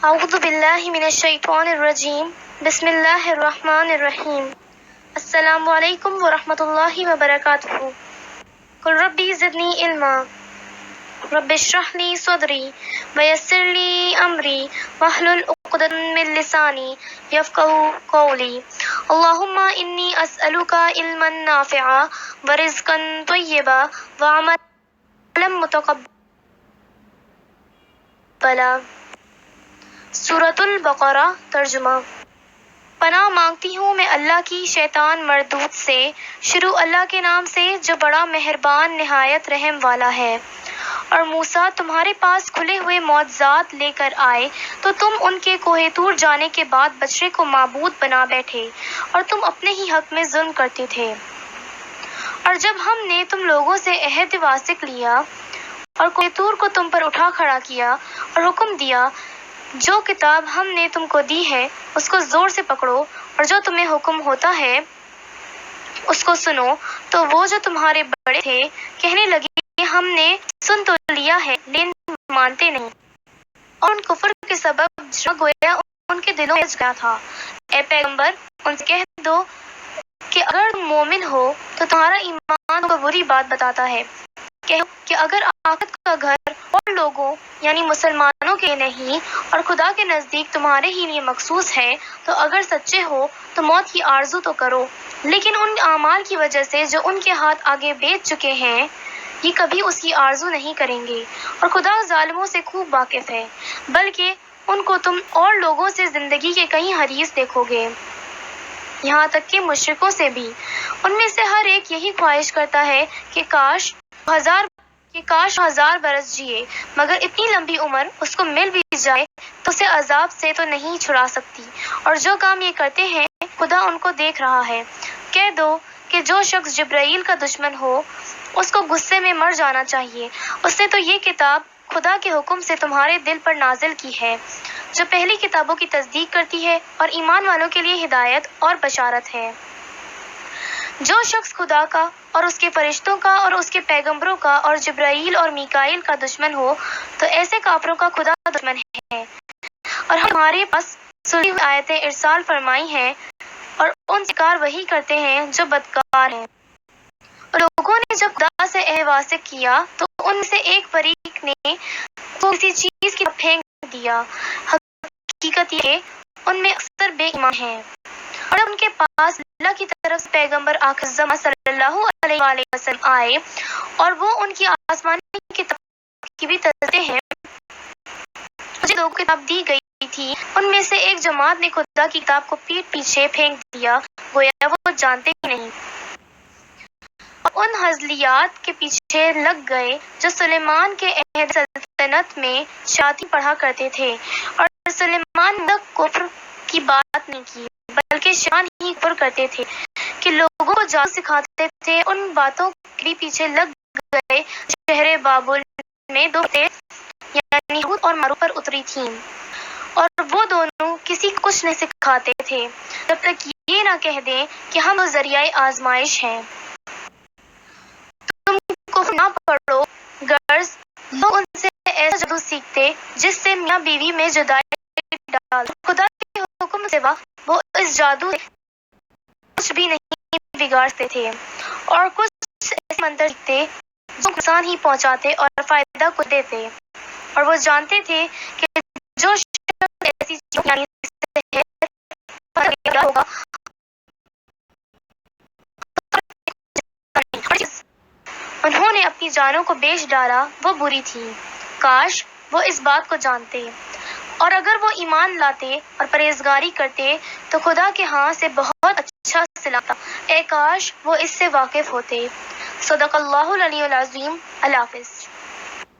اعوذ باللہ من الشیطان الرجیم بسم اللہ الرحمن الرحیم السلام علیکم ورحمۃ اللہ وبرکاتہ قل ربی زدنی علما رب اشرح لی صدری ویسر لی امری واحلل عقدۃ من لسانی یفقہوا قولی اللہم انی اسألک علما نافعا ورزقا طیبا وعملا متقبلا۔ سورۃ البقرہ ترجمہ۔ پناہ مانگتی ہوں میں اللہ کی شیطان مردود سے۔ شروع اللہ کے نام سے جو بڑا مہربان نہایت رحم والا ہے۔ اور موسیٰ تمہارے پاس کھلے ہوئے معجزات لے کر آئے تو تم ان کے کوہ طور جانے کے بعد بچڑے کو معبود بنا بیٹھے اور تم اپنے ہی حق میں ظلم کرتے تھے۔ اور جب ہم نے تم لوگوں سے عہد واثق لیا اور کوہ طور کو تم پر اٹھا کھڑا کیا اور حکم دیا جو کتاب ہم نے تم کو دی ہے اس کو زور سے پکڑو اور جو تمہیں حکم ہوتا ہے اس کو سنو، تو وہ جو تمہارے بڑے تھے کہنے لگے کہ ہم نے سن تو لیا ہے لیکن مانتے نہیں، اور ان کفر کے سبب جو گویا ان کے دلوں میں گیا تھا۔ اے پیغمبر ان سے کہہ دو کہ اگر تم مومن ہو تو تمہارا ایمان کو بری بات بتاتا ہے، کہ اگر آخرت کا گھر اور لوگوں یعنی مسلمانوں کے نہیں اور خدا کے نزدیک تمہارے ہی لیے مخصوص ہے تو اگر سچے ہو تو موت کی آرزو تو کرو، لیکن ان اعمال کی وجہ سے جو ان کے ہاتھ آگے بیچ چکے ہیں یہ کبھی اس کی آرزو نہیں کریں گے، اور خدا ظالموں سے خوب واقف ہے، بلکہ ان کو تم اور لوگوں سے زندگی کے کئی حریص دیکھو گے، یہاں تک کہ مشرکوں سے بھی۔ ان میں سے ہر ایک یہی خواہش کرتا ہے کہ کاش ہزار برس جیے، مگر اتنی لمبی عمر اس کو مل بھی جائے تو اسے عذاب سے تو نہیں چھڑا سکتی، اور جو کام یہ کرتے ہیں خدا ان کو دیکھ رہا ہے۔ کہہ دو کہ جو شخص جبرائیل کا دشمن ہو اس کو غصے میں مر جانا چاہیے، اس نے تو یہ کتاب خدا کے حکم سے تمہارے دل پر نازل کی ہے جو پہلی کتابوں کی تصدیق کرتی ہے اور ایمان والوں کے لیے ہدایت اور بشارت ہے۔ جو شخص خدا کا اور اس کے فرشتوں کا اور اس کے پیغمبروں کا اور جبرائیل اور میکائیل کا دشمن ہو تو ایسے کافروں کا خدا دشمن ہے، اور ہم ہمارے پاس سنی ہوئی آیتیں ارسال فرمائی ہیں اور ان سے کار وہی کرتے ہیں جو بدکار ہیں۔ اور لوگوں نے جب خدا سے عہد واثق کیا تو ان سے ایک فریق نے تو کسی چیز کی طرف پھینک دیا، حقیقت یہ ہے ان میں اکثر بے ایمان ہیں۔ اور جب ان کے پاس اللہ کی طرف سے پیغمبر آخر زمان صلی اللہ علیہ وآلہ وسلم آئے اور وہ ان کی آسمانی کتاب کی بھی تصدیق ہیں مجھے دو کتاب دی گئی تھی، ان میں سے ایک جماعت نے خدا کی کتاب کو پیٹ پیچھے پھینک دیا گویا وہ جانتے ہی نہیں، اور ان ہزلیات کے پیچھے لگ گئے جو سلیمان کے عہد سلطنت میں شاطی پڑھا کرتے تھے، اور سلیمان نے کفر کی بات نہیں کی بلکہ شان ہی کفر کرتے تھے کہ لوگوں کو جادو سکھاتے تھے۔ ان باتوں کے بھی پیچھے لگ گئے شہر بابل میں دو یعنی ہود اور معروف پر اتری تھیں، اور وہ دونوں کسی کو کچھ نہیں سکھاتے تھے جب تک یہ نہ کہہ دیں کہ ہم ذریعہ آزمائش ہیں۔ تم کفر نہ پڑھو غرض لوگ ان سے ایسا جادو سیکھتے جس سے میاں بیوی میں جدائی ڈال خدا کے حکم سے وہ اس جادو سے کچھ بھی نہیں بگاڑتے تھے، اور کچھ ایسے منتر سیکھتے جو نقصان ہی پہنچاتے اور فائدہ کو دیتے، اور وہ جانتے تھے کہ جو شخص ایسی چیزوں یعنی سحر ہوگا انہوں نے اپنی جانوں کو بیچ ڈالا وہ بری تھی، کاش وہ اس بات کو جانتے، اور اگر وہ ایمان لاتے اور پرہیزگاری کرتے تو خدا کے ہاں سے بہت اچھا صلہ تھا، اے کاش وہ اس سے واقف ہوتے۔ صدق اللہ العلی العظیم۔ اللہ حافظ۔